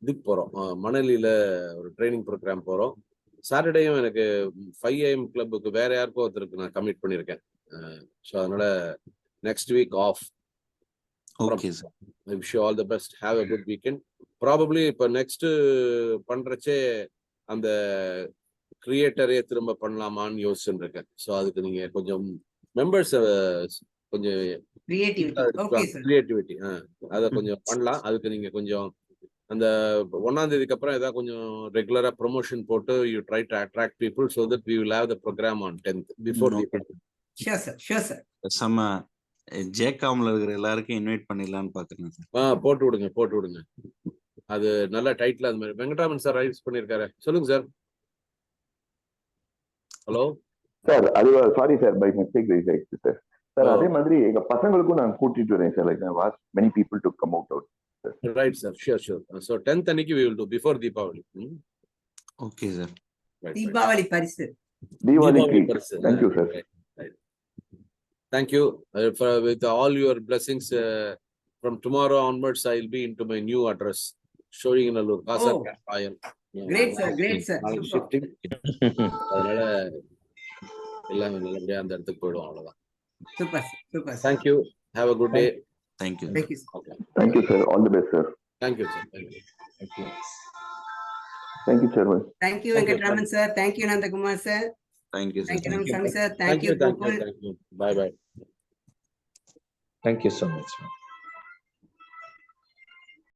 இதுக்கு போறோம், மணலியில ஒரு ட்ரைனிங் ப்ரோக்ராம் போறோம். சாட்டர்டேயும் எனக்கு 5 AM கிளப்புக்கு வேற யாருக்கோ ஒருத்தருக்கு நான் கமிட் பண்ணியிருக்கேன். ஸோ அதனால next week off. Okay sir. I wish you all the best. Have a good weekend. Probably இப்போ நெக்ஸ்ட் பண்றச்சே அந்த கிரியேட்டரே திரும்ப பண்ணலாமான்னு யோசிச்சுட்டு இருக்கேன். ஸோ அதுக்கு நீங்க கொஞ்சம் மெம்பர்ஸ் கொஞ்சம் கிரியேட்டிவிட்டி அதை கொஞ்சம் பண்ணலாம். அதுக்கு நீங்க கொஞ்சம் அந்த 1ஆம் தேதிக்கு அப்புறம் ஏதாவது கொஞ்சம் ரெகுலரா ப்ரொமோஷன் போட்டு you try to attract people so that we will have the program on 10th before the sure sir. பேசாம ஜேகாம்ல இருக்கிற எல்லாருக்கும் இன்வைட் பண்ணிடலாம்னு பாக்குறேன் சார். போட்டு விடுங்க. அது நல்ல டைட்டில் அது மாதிரி வெங்கட்ராமன் சார் ரைட்ஸ் பண்ணியிருக்காரு. சொல்லுங்க சார். Hello sir. அது sorry sir, by mistake rise ஆயிடுச்சு சார். சார் அதே மாதிரி எங்க பசங்களுக்கும் நான் கூட்டிட்டு வரேன் sir. Like was many people to come out. Right sir. Sure. So 10th அன்னைக்கு we will do before Deepavali. Okay sir. Deepavali பரிசு. தீபாவளி பரிசு. Thank you sir. Thank you. With all your blessings, from tomorrow onwards, I will be into my new address, Shoringanallur, Kasar Ayam. Great sir. Shifting. அதனால எல்லாம் நல்லபடியா அந்த இடத்துக்கு போயிடும். அவ்வளவுதான். Super. Thank you. Have a good day. Thank you. Okay. Thank you sir. All the best sir. Thank you sir. Thank you sir. Thank you Venkatraman sir. Thank you Nandakumar sir. Thank you sir. Thank you Ramaswamy sir. Thank you Gokul. Bye. Thank you so much.